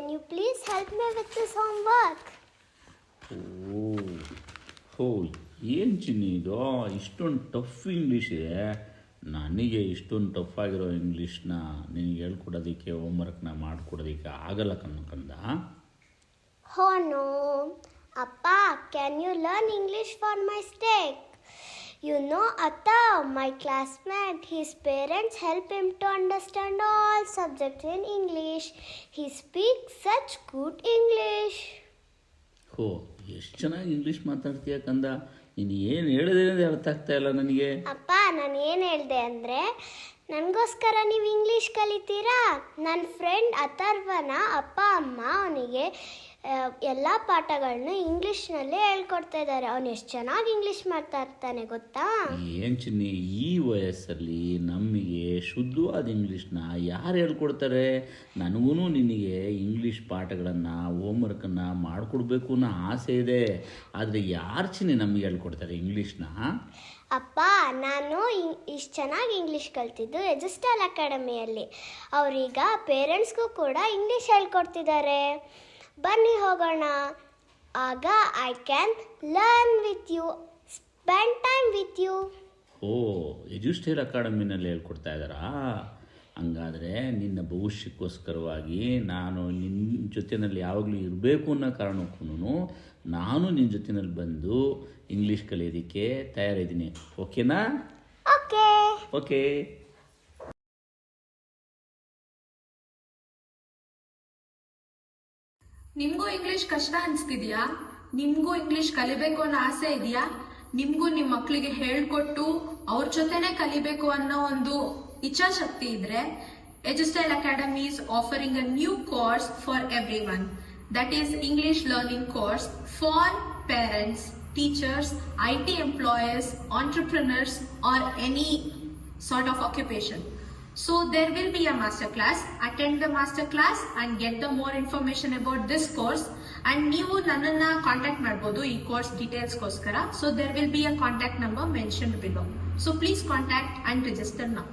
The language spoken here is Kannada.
can you please help me with this homework? ಓ ಏನು ಚಿನ್ನಿ ಇದು ಇಷ್ಟೊಂದು ಟಫ್ ಇಂಗ್ಲೀಷ್ ಇದೆ. ನನಗೆ ಇಷ್ಟೊಂದು ಟಫ್ ಆಗಿರೋ ಇಂಗ್ಲೀಷ್ನ ನಿನಗೆ ಹೇಳ್ಕೊಡೋದಕ್ಕೆ ಹೋಮ್ವರ್ಕ್ನ ಮಾಡಿಕೊಡೋದಕ್ಕೆ ಆಗಲ್ಲ ಕಂದ. Oh no. Appa, can you learn English for my sake? You know, Atta, my classmate, his parents help him to understand all subjects in English. He speaks such good English. ಓ ಎಷ್ಟು ಚೆನ್ನಾಗಿ ಇಂಗ್ಲೀಷ್ ಮಾತಾಡ್ತೀಯ ಕಂದ. ನೀನು ಏನು ಹೇಳಿದೆ ಅರ್ಥ ಆಗ್ತಾ ಇಲ್ಲ ನನಗೆ. ಅಪ್ಪ, ನಾನು ಏನು ಹೇಳಿದೆ ಅಂದರೆ, ನನಗೋಸ್ಕರ ನೀವು ಇಂಗ್ಲೀಷ್ ಕಲಿತೀರಾ? ನನ್ನ ಫ್ರೆಂಡ್ ಅಥರ್ವನ ಅಪ್ಪ ಅಮ್ಮ ಅವನಿಗೆ ಎಲ್ಲ ಪಾಠಗಳನ್ನ ಇಂಗ್ಲೀಷ್ನಲ್ಲೇ ಹೇಳ್ಕೊಡ್ತಾ ಇದ್ದಾರೆ. ಅವನು ಎಷ್ಟು ಚೆನ್ನಾಗಿ ಇಂಗ್ಲೀಷ್ ಮಾತಾಡ್ತಾನೆ ಗೊತ್ತಾ? ಏನು ಚಿನ್ನಿ, ಈ ವಯಸ್ಸಲ್ಲಿ ನಮಗೆ ಶುದ್ಧವಾದ ಇಂಗ್ಲೀಷ್ನ ಯಾರು ಹೇಳ್ಕೊಡ್ತಾರೆ? ನನಗೂ ನಿನಗೆ ಇಂಗ್ಲೀಷ್ ಪಾಠಗಳನ್ನು ಹೋಮ್ವರ್ಕನ್ನು ಮಾಡಿಕೊಡ್ಬೇಕು ಅನ್ನೋ ಆಸೆ ಇದೆ. ಆದರೆ ಯಾರು ಚಿನ್ನಿ ನಮಗೆ ಹೇಳ್ಕೊಡ್ತಾರೆ ಇಂಗ್ಲೀಷ್ನ? ಅಪ್ಪ, ನಾನು ಇಷ್ಟು ಚೆನ್ನಾಗಿ ಇಂಗ್ಲೀಷ್ ಕಲ್ತಿದ್ದು ಎಜುಸ್ಟಲ್ ಅಕಾಡೆಮಿಯಲ್ಲಿ. ಅವರೀಗ ಪೇರೆಂಟ್ಸ್ಗೂ ಕೂಡ ಇಂಗ್ಲೀಷ್ ಹೇಳ್ಕೊಡ್ತಿದ್ದಾರೆ. ಬನ್ನಿ ಹೋಗೋಣ. ಆಗ I can learn with you, spend time with you. Oh, ಎಜುಸ್ಟೇಲ್ ಅಕಾಡೆಮಿನಲ್ಲಿ ಹೇಳ್ಕೊಡ್ತಾ ಇದ್ದಾರಾ? ಹಂಗಾದರೆ ನಿನ್ನ ಭವಿಷ್ಯಕ್ಕೋಸ್ಕರವಾಗಿ ನಾನು ನಿನ್ನ ಜೊತೆಯಲ್ಲಿ ಯಾವಾಗಲೂ ಇರಬೇಕು ಅನ್ನೋ ಕಾರಣಕ್ಕೂ ನಾನು ನಿನ್ನ ಜೊತೆಯಲ್ಲಿ ಬಂದು ಇಂಗ್ಲೀಷ್ ಕಲಿಯೋದಕ್ಕೆ ತಯಾರಿದ್ದೀನಿ. ಓಕೆನಾ? ಓಕೆ. ಓಕೆ. ನಿಮಗೂ ಇಂಗ್ಲಿಷ್ ಕಷ್ಟ ಅನಿಸ್ತಿದ್ಯಾ? ನಿಮಗೂ ಇಂಗ್ಲಿಷ್ ಕಲಿಬೇಕು ಅನ್ನೋ ಆಸೆ ಇದೆಯಾ? ನಿಮಗೂ ನಿಮ್ಮ ಮಕ್ಕಳಿಗೆ ಹೇಳ್ಕೊಟ್ಟು ಅವ್ರ ಜೊತೆನೆ ಕಲಿಬೇಕು ಅನ್ನೋ ಒಂದು ಇಚ್ಛಾಶಕ್ತಿ ಇದ್ರೆ, ಎಜುಸ್ಟೈಲ್ academy is offering a new course for everyone. That is English learning course for parents, teachers, IT employees, entrepreneurs or any sort of occupation. So there will be a master class. Attend the master class and get the more information about this course. And ನೀವು ನನ್ನನ್ನ ಕಾಂಟ್ಯಾಕ್ಟ್ ಮಾಡಬಹುದು ಈ ಕೋರ್ಸ್ ಡೀಟೇಲ್ಸ್ ಗೋಸ್ಕರ. So there will be a contact number mentioned below. So please contact and register now.